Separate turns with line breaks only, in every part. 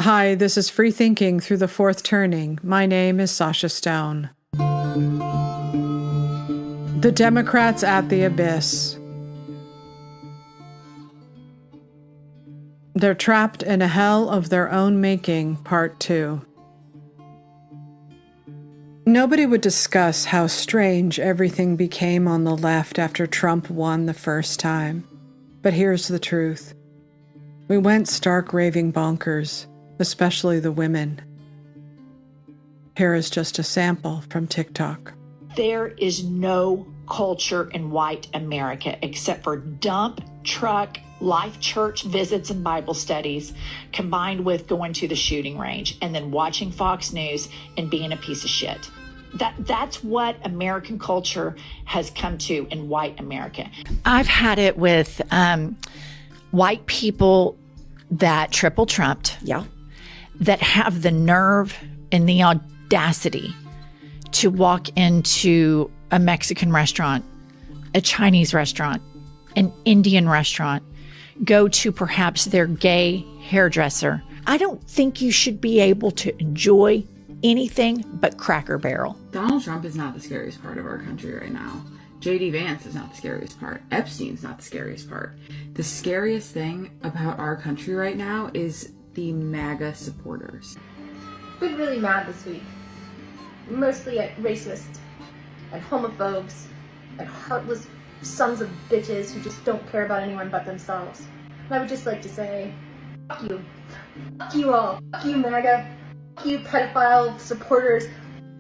Hi, this is Free Thinking Through the Fourth Turning. My name is Sasha Stone. The Democrats at the Abyss. They're trapped in a hell of their own making, Part 2. Nobody would discuss how strange everything became on the left after Trump won the first time. But here's the truth. We went stark raving bonkers, especially the women. Here is just a sample from TikTok.
There is no culture in white America except for dump truck, life church visits and Bible studies, combined with going to the shooting range and then watching Fox News and being a piece of shit. That's what American culture has come to in white America.
I've had it with white people that triple trumped.
Yeah.
That have the nerve and the audacity to walk into a Mexican restaurant, a Chinese restaurant, an Indian restaurant, go to perhaps their gay hairdresser. I don't think you should be able to enjoy anything but Cracker Barrel.
Donald Trump is not the scariest part of our country right now. J.D. Vance is not the scariest part. Epstein's not the scariest part. The scariest thing about our country right now is the MAGA supporters.
Been really mad this week. Mostly at racists and homophobes and heartless sons of bitches who just don't care about anyone but themselves. And I would just like to say, fuck you. Fuck you all. Fuck you, MAGA. Fuck you, pedophile supporters.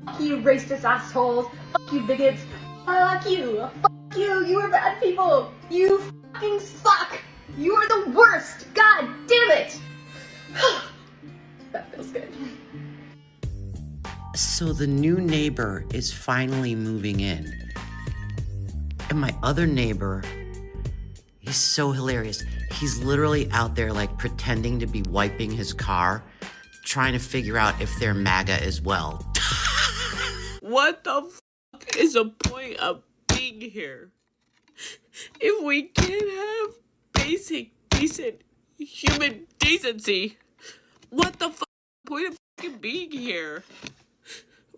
Fuck you, racist assholes. Fuck you, bigots. Fuck you. Fuck you. You are bad people. You fucking suck. You are the worst. God damn it. That feels good.
So the new neighbor is finally moving in. And my other neighbor, he's so hilarious. He's literally out there like pretending to be wiping his car, trying to figure out if they're MAGA as well.
What the fuck is the point of being here? If we can't have basic, decent human decency, what the fuck is the point of fucking being here?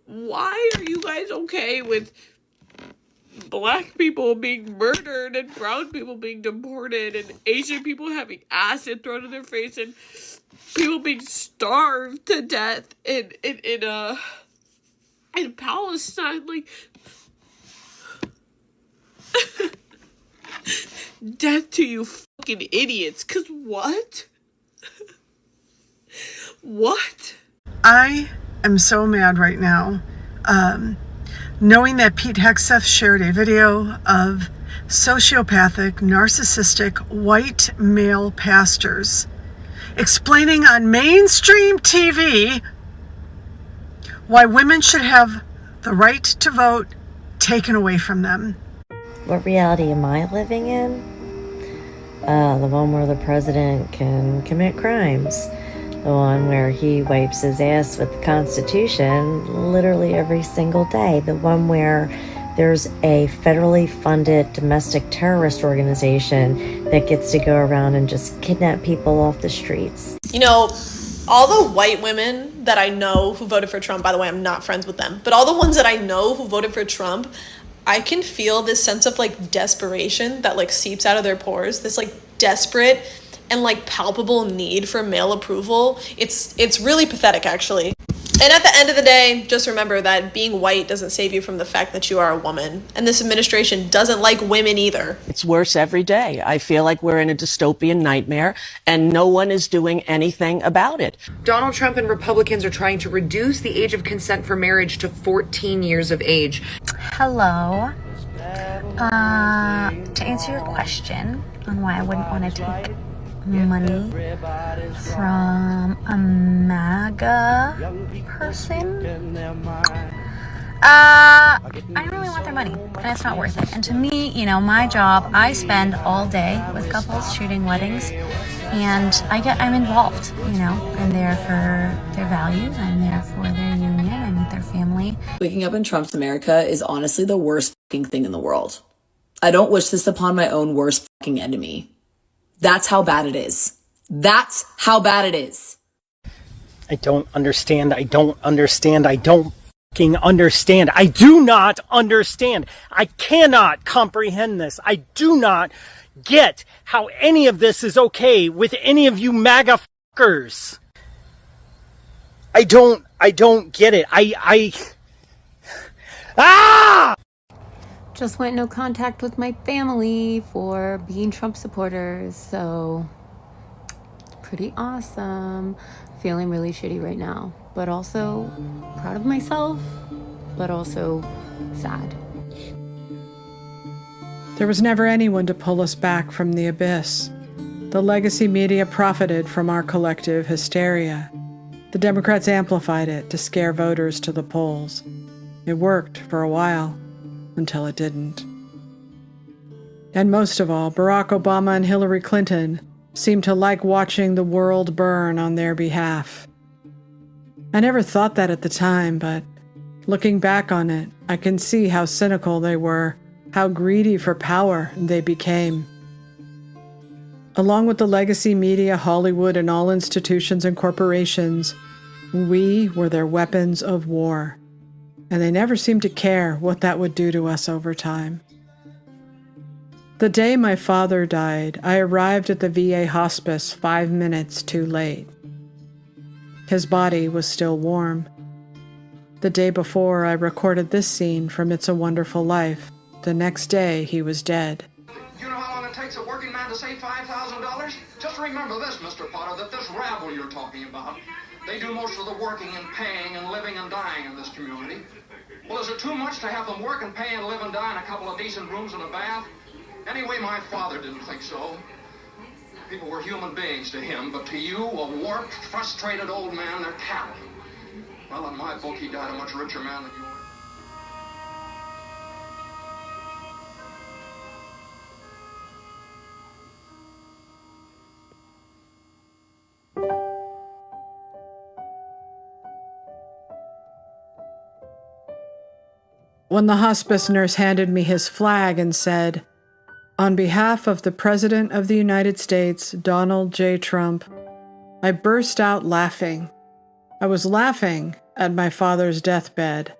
Why are you guys okay with black people being murdered and brown people being deported and Asian people having acid thrown in their face and people being starved to death in Palestine? Like, death to you fucking idiots. 'Cause what? What?
I am so mad right now, knowing that Pete Hegseth shared a video of sociopathic, narcissistic, white male pastors explaining on mainstream TV why women should have the right to vote taken away from them.
What reality am I living in? The one where the president can commit crimes. The one where he wipes his ass with the Constitution literally every single day. The one where there's a federally funded domestic terrorist organization that gets to go around and just kidnap people off the streets.
You know, all the white women that I know who voted for Trump, by the way, I'm not friends with them, but all the ones that I know who voted for Trump, I can feel this sense of like desperation that like seeps out of their pores, this like desperate and like palpable need for male approval. It's really pathetic, actually. And at the end of the day, just remember that being white doesn't save you from the fact that you are a woman. And this administration doesn't like women either.
It's worse every day. I feel like we're in a dystopian nightmare and no one is doing anything about it.
Donald Trump and Republicans are trying to reduce the age of consent for marriage to 14 years of age.
Hello. To answer your question on why I wouldn't want to take money from a MAGA person, I don't really want their money, and it's not worth it. And to me, you know, my job, I spend all day with couples shooting weddings, and I'm involved, you know. I'm there for their values, I'm there for their union, I meet their family.
Waking up in Trump's America is honestly the worst fucking thing in the world. I don't wish this upon my own worst fucking enemy. That's how bad it is. That's how bad it is.
I don't understand. I don't understand. I don't fucking understand. I do not understand. I cannot comprehend this. I do not get how any of this is okay with any of you MAGA fuckers. I don't get it.
Just went no contact with my family for being Trump supporters, so pretty awesome. Feeling really shitty right now, but also proud of myself, but also sad.
There was never anyone to pull us back from the abyss. The legacy media profited from our collective hysteria. The Democrats amplified it to scare voters to the polls. It worked for a while, until it didn't. And most of all, Barack Obama and Hillary Clinton seemed to like watching the world burn on their behalf. I never thought that at the time, but looking back on it, I can see how cynical they were, how greedy for power they became. Along with the legacy media, Hollywood, and all institutions and corporations, we were their weapons of war, and they never seemed to care what that would do to us over time. The day my father died, I arrived at the VA hospice 5 minutes too late. His body was still warm. The day before, I recorded this scene from It's a Wonderful Life. The next day, he was dead.
You know how long it takes a working man to save $5,000? Just remember this, Mr. Potter, that this rabble you're talking about, they do most of the working and paying and living and dying in this community. Well, is it too much to have them work and pay and live and die in a couple of decent rooms and a bath? Anyway, my father didn't think so. People were human beings to him, but to you, a warped, frustrated old man, they're cattle. Well, in my book, he died a much richer man than you are.
When the hospice nurse handed me his flag and said, "On behalf of the President of the United States, Donald J. Trump," I burst out laughing. I was laughing at my father's deathbed.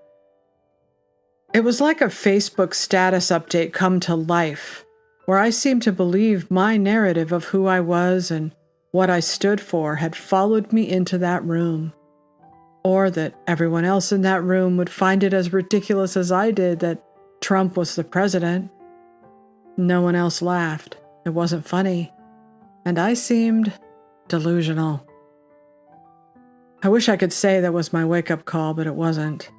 It was like a Facebook status update come to life, where I seemed to believe my narrative of who I was and what I stood for had followed me into that room. Or that everyone else in that room would find it as ridiculous as I did that Trump was the president. No one else laughed. It wasn't funny. And I seemed delusional. I wish I could say that was my wake-up call, but it wasn't.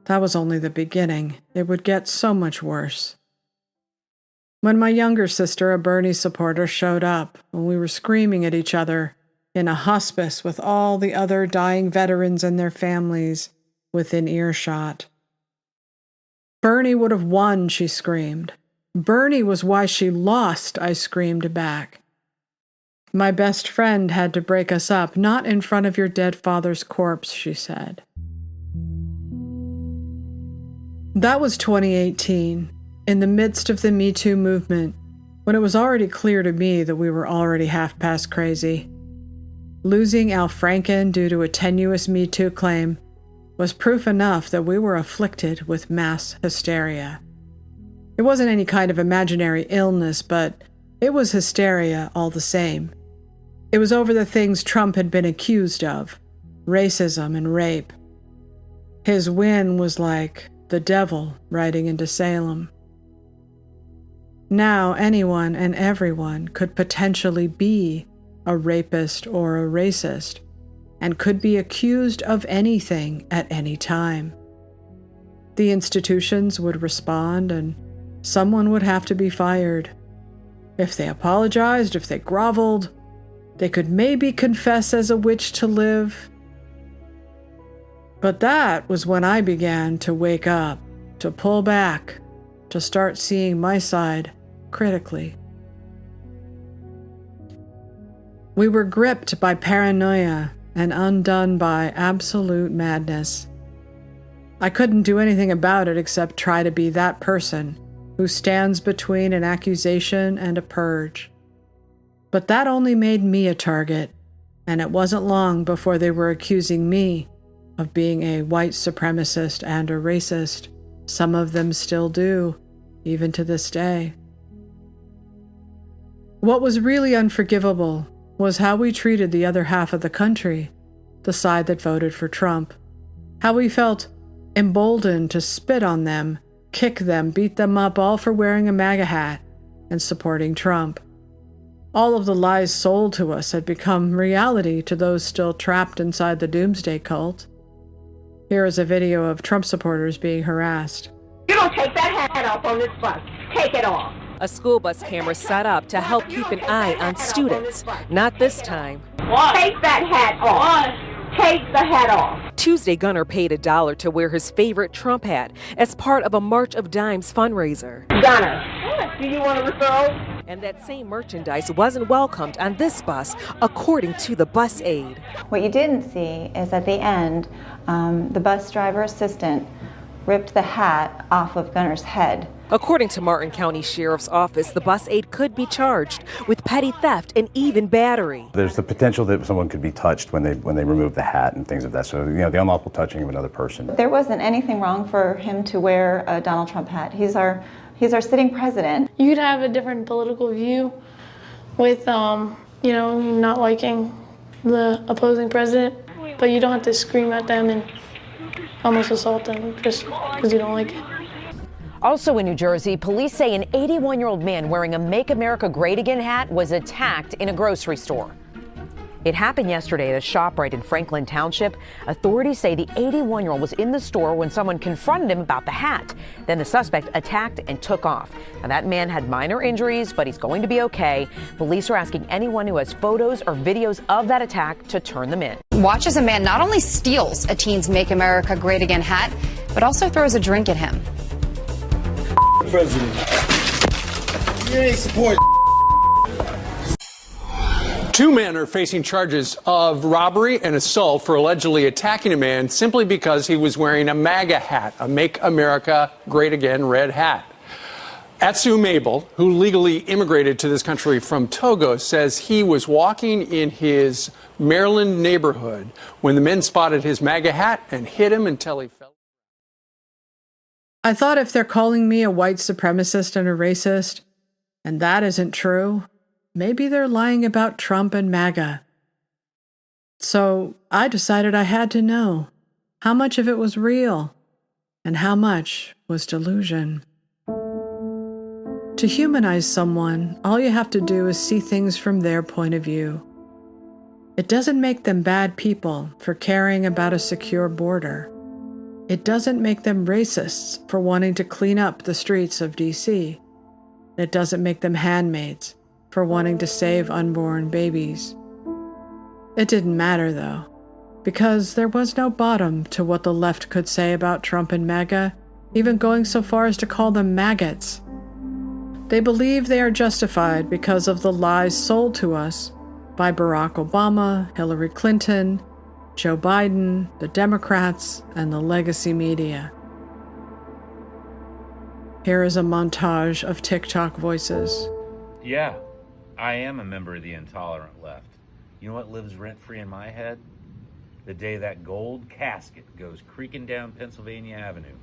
That was only the beginning. It would get so much worse. When my younger sister, a Bernie supporter, showed up, when we were screaming at each other, in a hospice with all the other dying veterans and their families within earshot. Bernie would have won, she screamed. Bernie was why she lost, I screamed back. My best friend had to break us up, not in front of your dead father's corpse, she said. That was 2018, in the midst of the Me Too movement, when it was already clear to me that we were already half past crazy. Losing Al Franken due to a tenuous Me Too claim was proof enough that we were afflicted with mass hysteria. It wasn't any kind of imaginary illness, but it was hysteria all the same. It was over the things Trump had been accused of, racism and rape. His win was like the devil riding into Salem. Now anyone and everyone could potentially be a rapist or a racist, and could be accused of anything at any time. The institutions would respond, and someone would have to be fired. If they apologized, if they groveled, they could maybe confess as a witch to live. But that was when I began to wake up, to pull back, to start seeing my side critically. We were gripped by paranoia and undone by absolute madness. I couldn't do anything about it except try to be that person who stands between an accusation and a purge. But that only made me a target, And it wasn't long before they were accusing me of being a white supremacist and a racist. Some of them still do, even to this day. What was really unforgivable was how we treated the other half of the country, the side that voted for Trump. How we felt emboldened to spit on them, kick them, beat them up, all for wearing a MAGA hat and supporting Trump. All of the lies sold to us had become reality to those still trapped inside the doomsday cult. Here is a video of Trump supporters being harassed.
You don't take that hat off on this bus. Take it off.
A school bus camera set up to help keep an eye on students. Not this time.
Take that hat off. Take the hat off.
Tuesday, Gunner paid $1 to wear his favorite Trump hat as part of a March of Dimes fundraiser.
Gunner, do you want a referral?
And that same merchandise wasn't welcomed on this bus, according to the bus aide.
What you didn't see is at the end, the bus driver assistant ripped the hat off of Gunner's head.
According to Martin County Sheriff's Office, the bus aide could be charged with petty theft and even battery.
There's the potential that someone could be touched when they remove the hat and things of that. So, the unlawful touching of another person.
There wasn't anything wrong for him to wear a Donald Trump hat. He's our sitting president.
You could have a different political view with, not liking the opposing president, but you don't have to scream at them and almost assault them just because you don't like it.
Also in New Jersey, police say an 81-year-old man wearing a Make America Great Again hat was attacked in a grocery store. It happened yesterday at a ShopRite in Franklin Township. Authorities say the 81-year-old was in the store when someone confronted him about the hat. Then the suspect attacked and took off. Now, that man had minor injuries, but he's going to be okay. Police are asking anyone who has photos or videos of that attack to turn them in.
Watch as a man not only steals a teen's Make America Great Again hat, but also throws a drink at him.
President, you ain't support.
Two men are facing charges of robbery and assault for allegedly attacking a man simply because he was wearing a MAGA hat, a Make America Great Again red hat. Atsu Mabel, who legally immigrated to this country from Togo, says he was walking in his Maryland neighborhood when the men spotted his MAGA hat and hit him until he fell.
I thought if they're calling me a white supremacist and a racist, and that isn't true, maybe they're lying about Trump and MAGA. So I decided I had to know how much of it was real and how much was delusion. To humanize someone, all you have to do is see things from their point of view. It doesn't make them bad people for caring about a secure border. It doesn't make them racists for wanting to clean up the streets of D.C. It doesn't make them handmaids for wanting to save unborn babies. It didn't matter, though, because there was no bottom to what the left could say about Trump and MAGA, even going so far as to call them maggots. They believe they are justified because of the lies sold to us by Barack Obama, Hillary Clinton, Joe Biden, the Democrats, and the legacy media. Here is a montage of TikTok voices.
Yeah, I am a member of the intolerant left. You know what lives rent-free in my head? The day that gold casket goes creaking down Pennsylvania Avenue,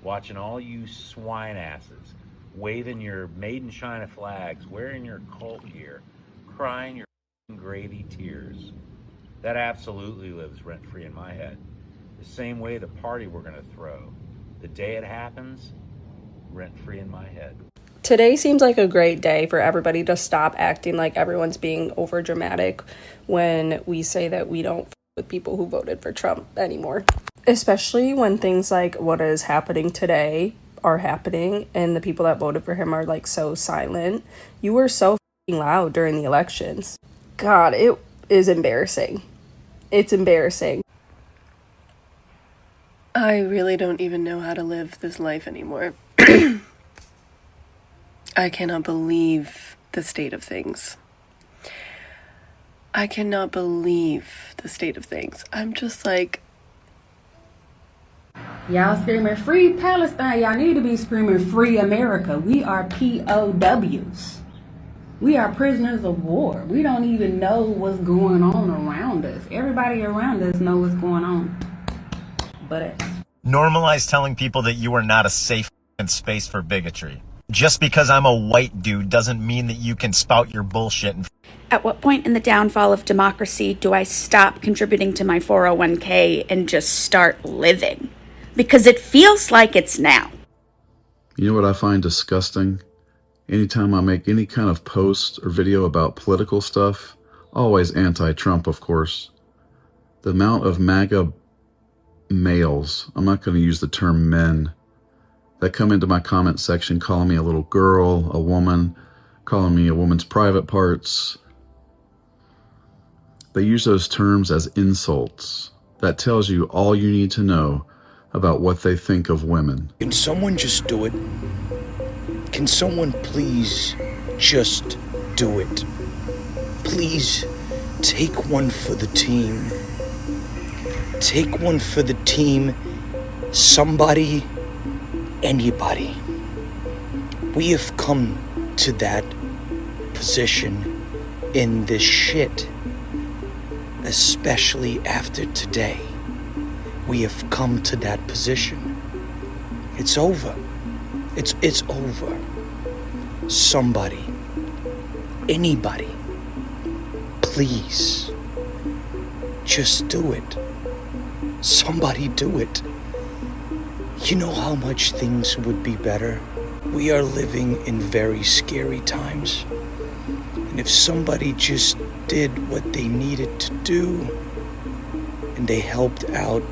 watching all you swine asses, waving your Made in China flags, wearing your cult gear, crying your gravy tears. That absolutely lives rent-free in my head. The same way the party we're gonna throw. The day it happens, rent-free in my head.
Today seems like a great day for everybody to stop acting like everyone's being over dramatic when we say that we don't with people who voted for Trump anymore. Especially when things like what is happening today are happening and the people that voted for him are like so silent. You were so loud during the elections. God, it is embarrassing. It's embarrassing.
I really don't even know how to live this life anymore. I cannot believe the state of things. I cannot believe the state of things. I'm just like...
Y'all screaming free Palestine. Y'all need to be screaming free America. We are POWs.
We are prisoners of war. We don't even know what's going on around us. Everybody around us knows what's going on but us.
Normalize telling people that you are not a safe space for bigotry. Just because I'm a white dude doesn't mean that you can spout your bullshit.
At what point in the downfall of democracy do I stop contributing to my 401k and just start living? Because it feels like it's now.
You know what I find disgusting? Anytime I make any kind of post or video about political stuff, always anti-Trump, of course, the amount of MAGA males, I'm not going to use the term men, that come into my comment section calling me a little girl, a woman, calling me a woman's private parts. They use those terms as insults. That tells you all you need to know about what they think of women.
Can someone just do it? Can someone please just do it? Please take one for the team. Take one for the team. Somebody, anybody. We have come to that position in this shit, especially after today. We have come to that position. It's over. It's over. Somebody, anybody, please, just do it. Somebody do it. You know how much things would be better? We are living in very scary times. And if somebody just did what they needed to do, and they helped out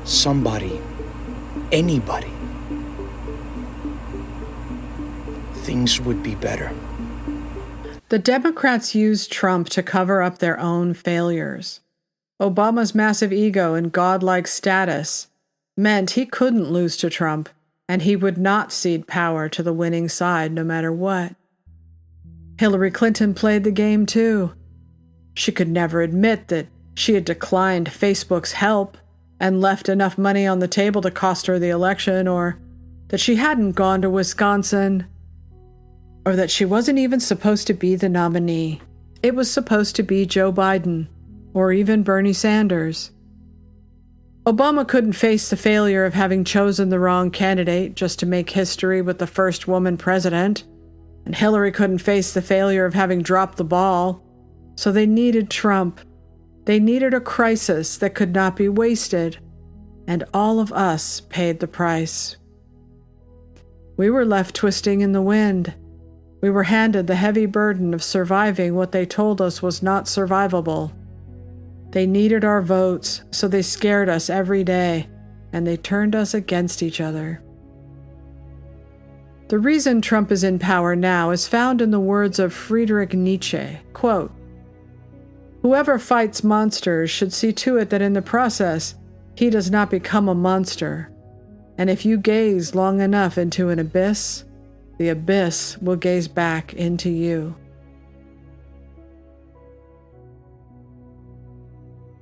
somebody, anybody, things would be better.
The Democrats used Trump to cover up their own failures. Obama's massive ego and godlike status meant he couldn't lose to Trump, and he would not cede power to the winning side no matter what. Hillary Clinton played the game too. She could never admit that she had declined Facebook's help and left enough money on the table to cost her the election, or that she hadn't gone to Wisconsin, or that she wasn't even supposed to be the nominee. It was supposed to be Joe Biden, or even Bernie Sanders. Obama couldn't face the failure of having chosen the wrong candidate just to make history with the first woman president, and Hillary couldn't face the failure of having dropped the ball. So they needed Trump. They needed a crisis that could not be wasted, and all of us paid the price. We were left twisting in the wind. We were handed the heavy burden of surviving what they told us was not survivable. They needed our votes, so they scared us every day, and they turned us against each other. The reason Trump is in power now is found in the words of Friedrich Nietzsche, quote, "Whoever fights monsters should see to it that in the process he does not become a monster. And if you gaze long enough into an abyss, the abyss will gaze back into you."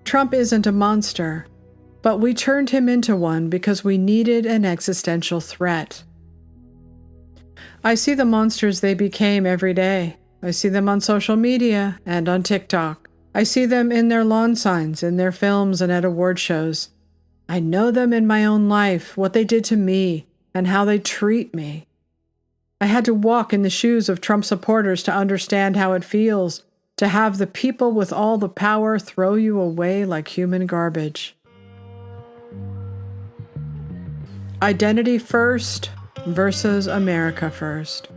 Trump isn't a monster, but we turned him into one because we needed an existential threat. I see the monsters they became every day. I see them on social media and on TikTok. I see them in their lawn signs, in their films, and at award shows. I know them in my own life, what they did to me, and how they treat me. I had to walk in the shoes of Trump supporters to understand how it feels to have the people with all the power throw you away like human garbage. Identity first versus America first.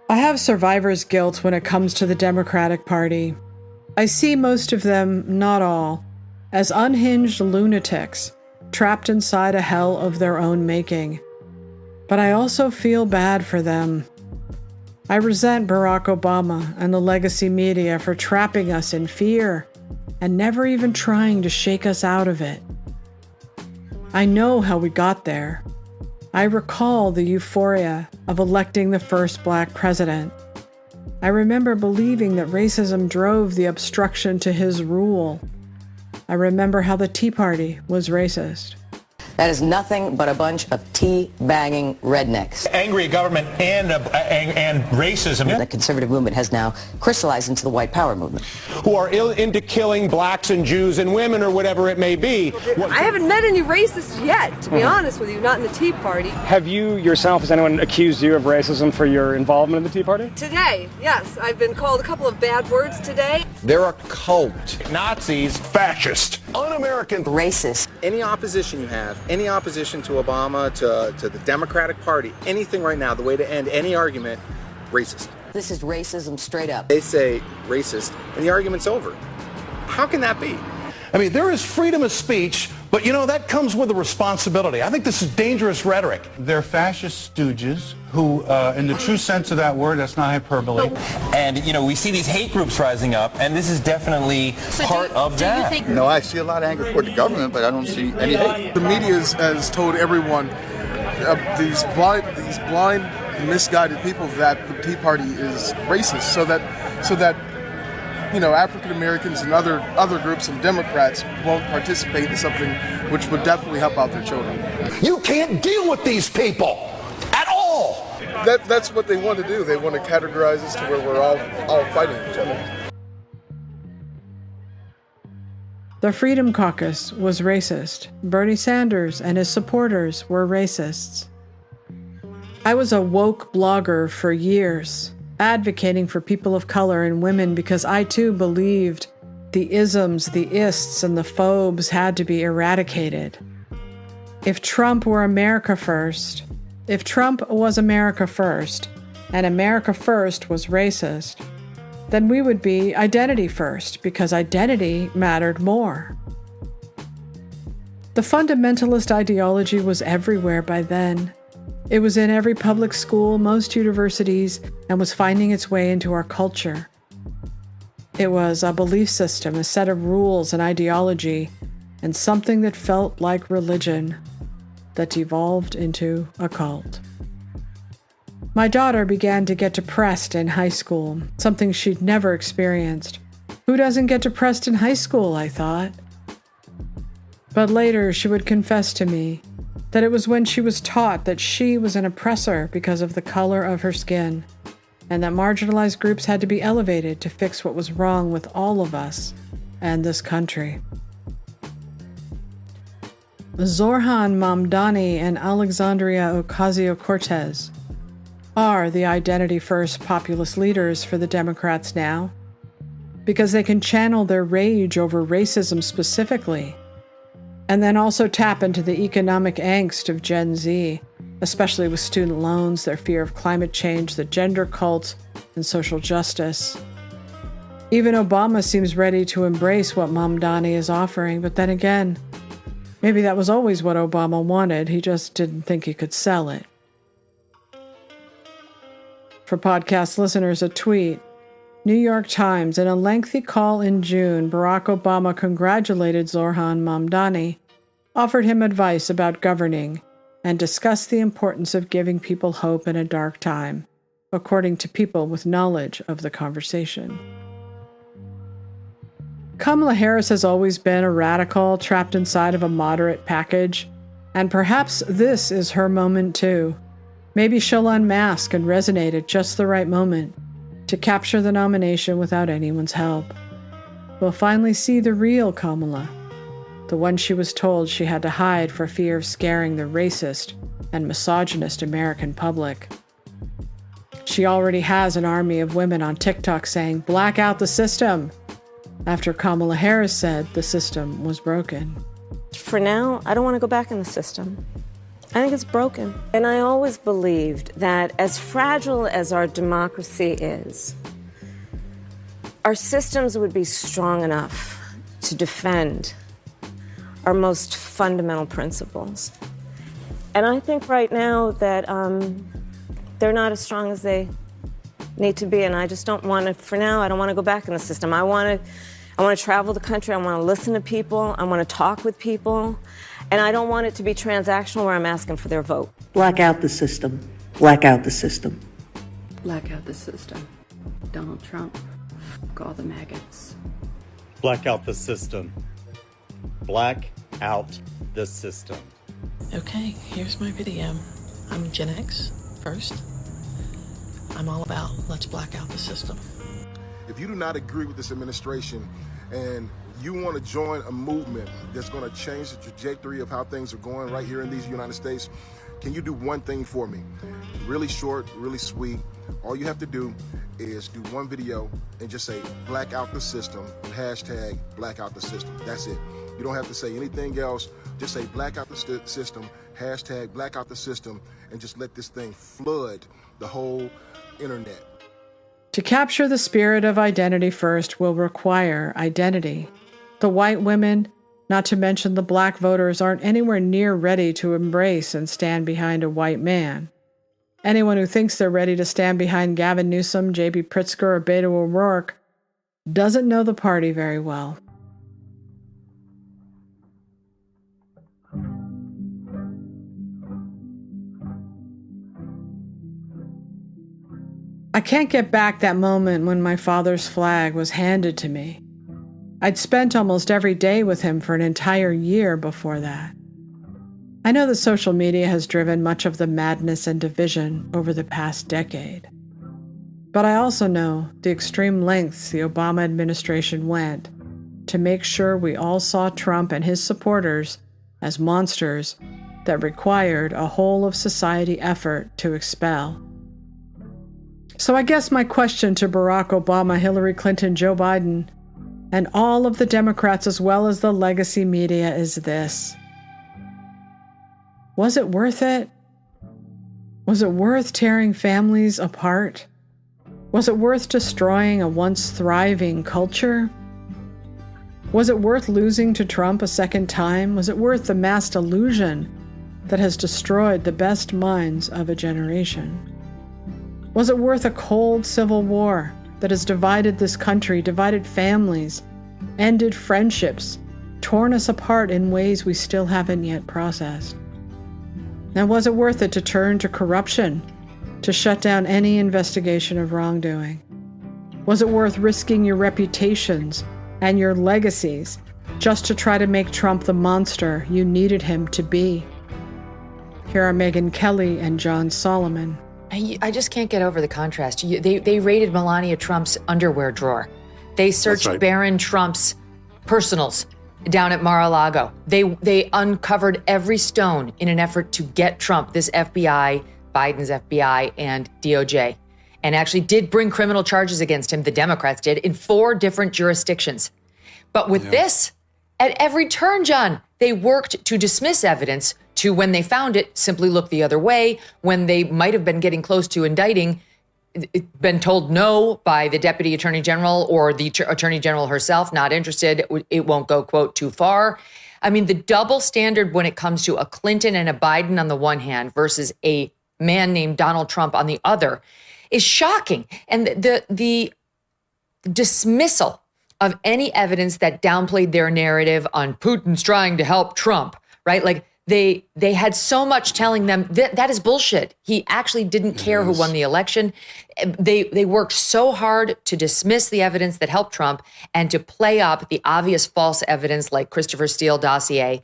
I have survivor's guilt when it comes to the Democratic Party. I see most of them, not all, as unhinged lunatics trapped inside a hell of their own making. But I also feel bad for them. I resent Barack Obama and the legacy media for trapping us in fear and never even trying to shake us out of it. I know how we got there. I recall the euphoria of electing the first black president. I remember believing that racism drove the obstruction to his rule. I remember how the Tea Party was racist.
That is nothing but a bunch of tea-bagging rednecks.
Angry government and racism.
The conservative movement has now crystallized into the white power movement.
Who are into killing blacks and Jews and women or whatever it may be.
I haven't met any racists yet, to be honest with you, not in the Tea Party.
Have you yourself, has anyone accused you of racism for your involvement in the Tea Party?
Today, yes. I've been called a couple of bad words today.
They're a cult. Nazis, fascist, un-American,
racist.
Any opposition you have, any opposition to Obama, to the Democratic Party, anything right now, the way to end any argument, racist.
This is racism straight up.
They say racist, and the argument's over. How can that be?
I mean, there is freedom of speech, but that comes with a responsibility. I think this is dangerous rhetoric.
They're fascist stooges who, in the true sense of that word, that's not hyperbole.
And, we see these hate groups rising up, and this is definitely part of that.
No, I see a lot of anger toward the government, but I don't see any hate.
The media has told everyone, these blind, misguided people, that the Tea Party is racist, so that African Americans and other groups and Democrats won't participate in something which would definitely help out their children.
You can't deal with these people at all.
That's what they want to do. They want to categorize us to where we're all fighting each other.
The Freedom Caucus was racist. Bernie Sanders and his supporters were racists. I was a woke blogger for years, advocating for people of color and women because I too believed the isms, the ists, and the phobes had to be eradicated. If Trump were America first, if Trump was America first, and America first was racist, then we would be identity first, because identity mattered more. The fundamentalist ideology was everywhere by then. It was in every public school, most universities, and was finding its way into our culture. It was a belief system, a set of rules and ideology, and something that felt like religion that devolved into a cult. My daughter began to get depressed in high school, something she'd never experienced. Who doesn't get depressed in high school, I thought. But later she would confess to me that it was when she was taught that she was an oppressor because of the color of her skin, and that marginalized groups had to be elevated to fix what was wrong with all of us and this country. Zorhan Mamdani and Alexandria Ocasio-Cortez are the identity-first populist leaders for the Democrats now, because they can channel their rage over racism specifically, and then also tap into the economic angst of Gen Z, especially with student loans, their fear of climate change, the gender cult, and social justice. Even Obama seems ready to embrace what Mamdani is offering, but then again, maybe that was always what Obama wanted, he just didn't think he could sell it. For podcast listeners, a tweet. New York Times, in a lengthy call in June, Barack Obama congratulated Zorhan Mamdani, offered him advice about governing, and discussed the importance of giving people hope in a dark time, according to people with knowledge of the conversation. Kamala Harris has always been a radical trapped inside of a moderate package, and perhaps this is her moment too. Maybe she'll unmask and resonate at just the right moment to capture the nomination without anyone's help. We'll finally see the real Kamala, the one she was told she had to hide for fear of scaring the racist and misogynist American public. She already has an army of women on TikTok saying, "Black out the system," after Kamala Harris said the system was broken.
For now, I don't want to go back in the system. I think it's broken. And I always believed that as fragile as our democracy is, our systems would be strong enough to defend our most fundamental principles. And I think right now that they're not as strong as they need to be, and I just don't want to, for now, I don't want to go back in the system. I want to travel the country, I want to listen to people, I want to talk with people, and I don't want it to be transactional where I'm asking for their vote.
Black out the system. Black out the system.
Black out the system. Donald Trump. Fuck all the maggots.
Black out the system. Black out the system.
Okay, here's my video. I'm Gen X first. I'm all about let's black out the system.
If you do not agree with this administration and you want to join a movement that's going to change the trajectory of how things are going right here in these United States, can you do one thing for me? Really short, really sweet. All you have to do is do one video and just say black out the system and hashtag black out the system. That's it. You don't have to say anything else. Just say black out the system, hashtag black out the system, and just let this thing flood the whole internet.
To capture the spirit of identity first will require identity. The white women, not to mention the black voters, aren't anywhere near ready to embrace and stand behind a white man. Anyone who thinks they're ready to stand behind Gavin Newsom, J.B. Pritzker, or Beto O'Rourke doesn't know the party very well. I can't get back that moment when my father's flag was handed to me. I'd spent almost every day with him for an entire year before that. I know that social media has driven much of the madness and division over the past decade. But I also know the extreme lengths the Obama administration went to make sure we all saw Trump and his supporters as monsters that required a whole-of-society effort to expel. So I guess my question to Barack Obama, Hillary Clinton, Joe Biden, and all of the Democrats as well as the legacy media is this. Was it worth it? Was it worth tearing families apart? Was it worth destroying a once thriving culture? Was it worth losing to Trump a second time? Was it worth the mass delusion that has destroyed the best minds of a generation? Was it worth a cold civil war that has divided this country, divided families, ended friendships, torn us apart in ways we still haven't yet processed? Now, was it worth it to turn to corruption, to shut down any investigation of wrongdoing? Was it worth risking your reputations and your legacies just to try to make Trump the monster you needed him to be? Here are Megyn Kelly and John Solomon.
I just can't get over the contrast. They raided Melania Trump's underwear drawer. They searched Barron Trump's personals down at Mar-a-Lago. They uncovered every stone in an effort to get Trump, this FBI, Biden's FBI, and DOJ, and actually did bring criminal charges against him, the Democrats did, in 4 different jurisdictions. But with this, at every turn, John, they worked to dismiss evidence, to when they found it, simply look the other way. When they might have been getting close to indicting, been told no by the Deputy Attorney General or the Attorney General herself, not interested, it won't go, quote, too far. I mean, the double standard when it comes to a Clinton and a Biden on the one hand versus a man named Donald Trump on the other is shocking. And the dismissal of any evidence that downplayed their narrative on Putin's trying to help Trump, right? Like, They had so much telling them that is bullshit. He actually didn't care who won the election. They worked so hard to dismiss the evidence that helped Trump and to play up the obvious false evidence like Christopher Steele dossier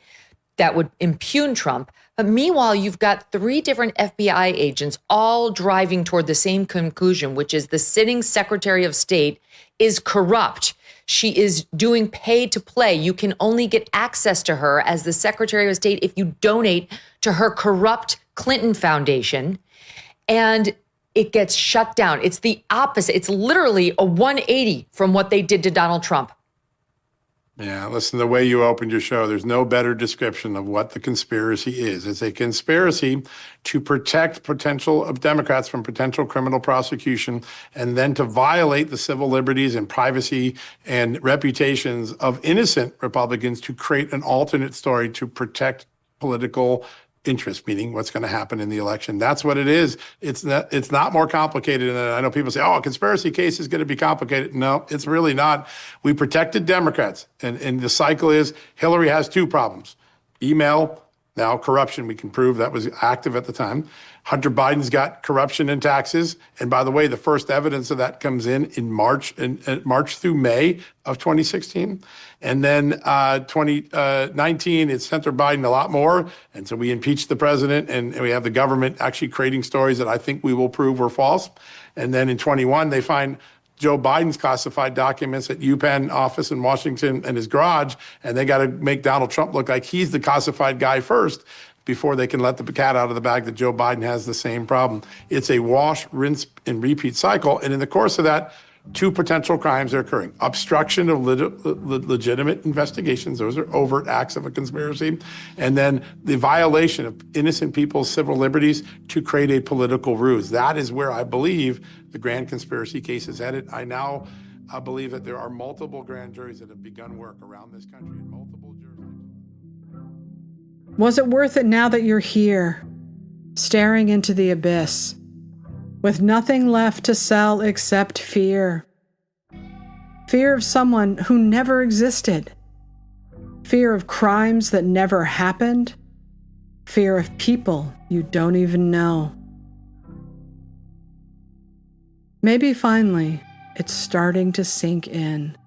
that would impugn Trump. But meanwhile, you've got 3 different FBI agents all driving toward the same conclusion, which is the sitting Secretary of State is corrupt. She is doing pay to play. You can only get access to her as the Secretary of State if you donate to her corrupt Clinton Foundation. And it gets shut down. It's the opposite. It's literally a 180 from what they did to Donald Trump.
Yeah, listen, the way you opened your show, there's no better description of what the conspiracy is. It's a conspiracy to protect Democrats from potential criminal prosecution and then to violate the civil liberties and privacy and reputations of innocent Republicans to create an alternate story to protect political interest, meaning what's going to happen in the election. That's what it is. It's not more complicated. And I know people say, oh, a conspiracy case is going to be complicated. No, it's really not. We protected Democrats. And the cycle is Hillary has 2 problems. Email, Now, corruption, we can prove that was active at the time. Hunter Biden's got corruption in taxes. And by the way, the first evidence of that comes in March through May of 2016. And then 2019, it's Hunter Biden a lot more. And so we impeached the president, and we have the government actually creating stories that I think we will prove were false. And then in 21, they find Joe Biden's classified documents at UPenn office in Washington and his garage, and they got to make Donald Trump look like he's the classified guy first before they can let the cat out of the bag that Joe Biden has the same problem. It's a wash, rinse, and repeat cycle. And in the course of that, two potential crimes are occurring. Obstruction of legitimate investigations. Those are overt acts of a conspiracy. And then the violation of innocent people's civil liberties to create a political ruse. That is where I believe the grand conspiracy case is headed. I now believe that there are multiple grand juries that have begun work around this country in multiple jurisdictions.
Was it worth it now that you're here, staring into the abyss, with nothing left to sell except fear? Fear of someone who never existed. Fear of crimes that never happened. Fear of people you don't even know. Maybe finally, it's starting to sink in.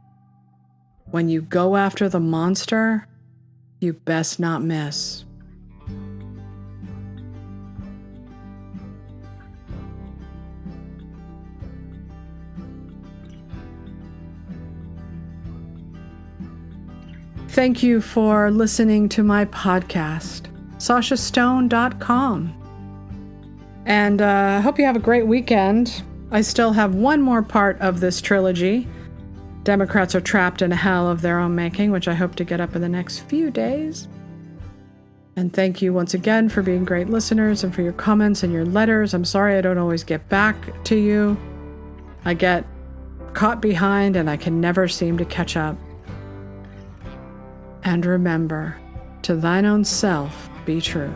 When you go after the monster, you best not miss. Thank you for listening to my podcast, sashastone.com. And I hope you have a great weekend. I still have one more part of this trilogy. Democrats are trapped in a hell of their own making, which I hope to get up in the next few days. And thank you once again for being great listeners and for your comments and your letters. I'm sorry I don't always get back to you. I get caught behind and I can never seem to catch up. And remember, to thine own self be true.